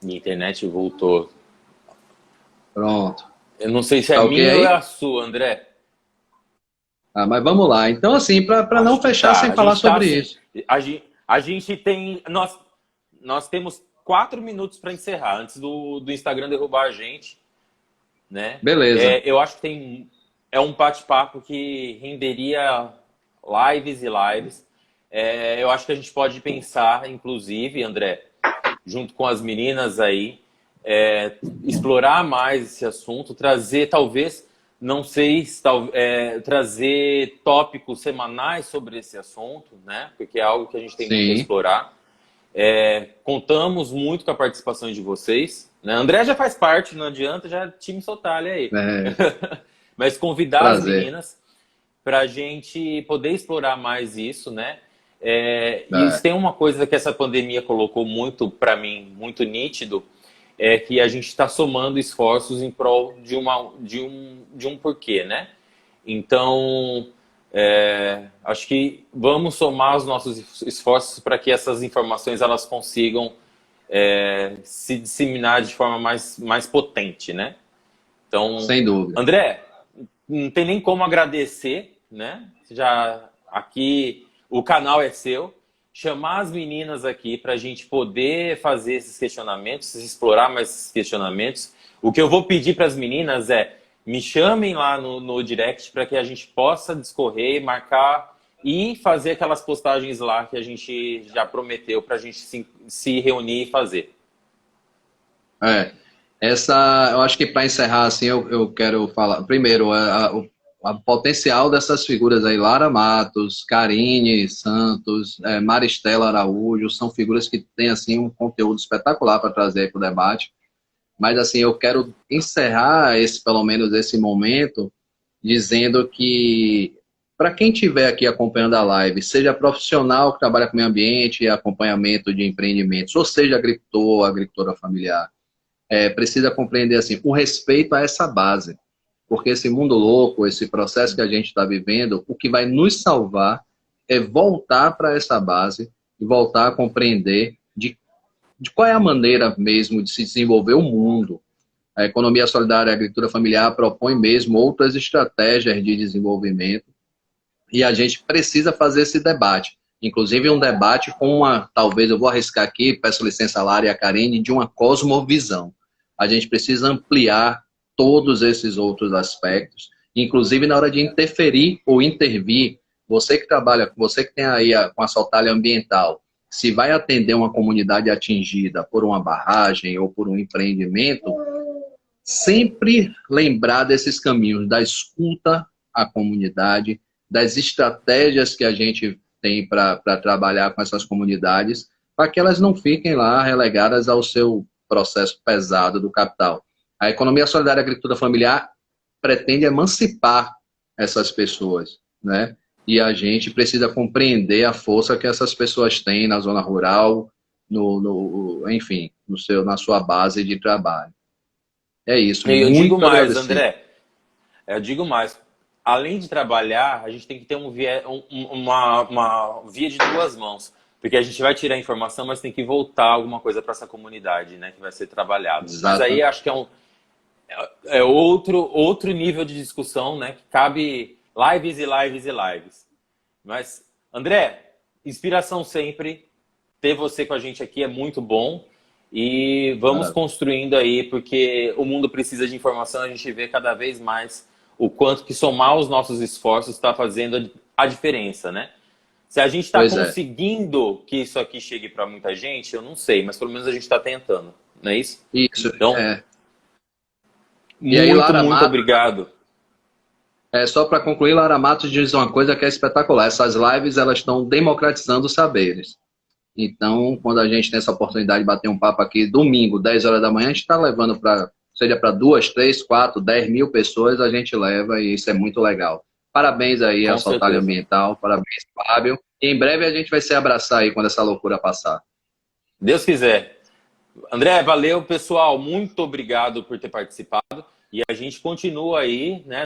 Speaker 1: A internet voltou.
Speaker 2: Pronto.
Speaker 1: Eu não sei se é
Speaker 2: Tá
Speaker 1: a
Speaker 2: ok
Speaker 1: minha
Speaker 2: aí?
Speaker 1: ou é a sua, André.
Speaker 2: Mas vamos lá. Então, assim, para
Speaker 1: Acho
Speaker 2: não
Speaker 1: que
Speaker 2: fechar
Speaker 1: tá.
Speaker 2: sem
Speaker 1: A
Speaker 2: falar
Speaker 1: gente tá
Speaker 2: sobre
Speaker 1: assim.
Speaker 2: isso.
Speaker 1: A gente tem. Nós temos 4 minutos para encerrar antes do Instagram derrubar a gente, né?
Speaker 2: Beleza.
Speaker 1: Eu acho que é um bate-papo que renderia lives e lives. Eu acho que a gente pode pensar, inclusive, André, junto com as meninas aí, explorar mais esse assunto, trazer talvez, não sei, trazer tópicos semanais sobre esse assunto, né? Porque é algo que a gente tem muito a
Speaker 2: Sim.
Speaker 1: explorar. Contamos muito com a participação de vocês, né? André já faz parte, não adianta, já é time Sotália aí. Mas convidar as
Speaker 2: Prazer.
Speaker 1: meninas para a gente poder explorar mais isso, né? E tem uma coisa que essa pandemia colocou muito para mim, muito nítido, é que a gente está somando esforços em prol de um porquê, né? Então, acho que vamos somar os nossos esforços para que essas informações elas consigam se disseminar de forma mais potente, né? Então,
Speaker 2: Sem dúvida.
Speaker 1: André, não tem nem como agradecer, né? Já aqui o canal é seu. Chamar as meninas aqui para a gente poder fazer esses questionamentos, explorar mais esses questionamentos. O que eu vou pedir para as meninas é me chamem lá no direct para que a gente possa discorrer, marcar e fazer aquelas postagens lá que a gente já prometeu para a gente se reunir e fazer.
Speaker 2: Eu acho que para encerrar assim, eu quero falar. Primeiro, potencial dessas figuras aí, Lara Matos, Karine Santos, Maristela Araújo, são figuras que têm assim um conteúdo espetacular para trazer para o debate. Mas assim, eu quero encerrar pelo menos esse momento dizendo que para quem estiver aqui acompanhando a live, seja profissional que trabalha com meio ambiente e acompanhamento de empreendimentos, ou seja agricultor, agricultora familiar, precisa compreender assim, o respeito a essa base. Porque esse mundo louco, esse processo que a gente está vivendo, o que vai nos salvar é voltar para essa base e voltar a compreender de qual é a maneira mesmo de se desenvolver o mundo. A economia solidária e a agricultura familiar propõe mesmo outras estratégias de desenvolvimento e a gente precisa fazer esse debate. Inclusive um debate com talvez eu vou arriscar aqui, peço licença a Lara e a Karine, de uma cosmovisão. A gente precisa ampliar todos esses outros aspectos, inclusive na hora de interferir ou intervir, você que trabalha, você que tem aí com a Sotalha Ambiental, se vai atender uma comunidade atingida por uma barragem ou por um empreendimento, sempre lembrar desses caminhos da escuta à comunidade, das estratégias que a gente tem para trabalhar com essas comunidades, para que elas não fiquem lá relegadas ao seu processo pesado do capital. A economia solidária e a agricultura familiar pretende emancipar essas pessoas, né? E a gente precisa compreender a força que essas pessoas têm na zona rural, enfim, na sua base de trabalho. É isso.
Speaker 1: E eu digo mais,
Speaker 2: agradecido.
Speaker 1: André, eu digo mais. Além de trabalhar, a gente tem que ter uma via de duas mãos. Porque a gente vai tirar a informação, mas tem que voltar alguma coisa para essa comunidade, né? Que vai ser trabalhado.
Speaker 2: Exato.
Speaker 1: Mas aí acho que é outro nível de discussão, né? Que cabe lives e lives e lives. Mas, André, inspiração sempre. Ter você com a gente aqui é muito bom. E vamos construindo aí, porque o mundo precisa de informação. A gente vê cada vez mais o quanto que somar os nossos esforços está fazendo a diferença, né? Se a gente está conseguindo que isso aqui chegue para muita gente, eu não sei, mas pelo menos a gente está tentando, não é isso?
Speaker 2: Isso,
Speaker 1: então,
Speaker 2: E aí, Lara
Speaker 1: muito
Speaker 2: Matos,
Speaker 1: obrigado.
Speaker 2: Só para concluir, Lara Matos diz uma coisa que é espetacular. Essas lives, elas estão democratizando os saberes. Então, quando a gente tem essa oportunidade de bater um papo aqui, domingo, 10 horas da manhã, a gente está levando seja para 2, 3, 4, 10 mil pessoas, a gente leva e isso é muito legal. Parabéns aí à Sotalha Ambiental, parabéns, Fábio. E em breve a gente vai se abraçar aí quando essa loucura passar.
Speaker 1: Deus quiser. André, valeu, pessoal. Muito obrigado por ter participado. E a gente continua aí, né?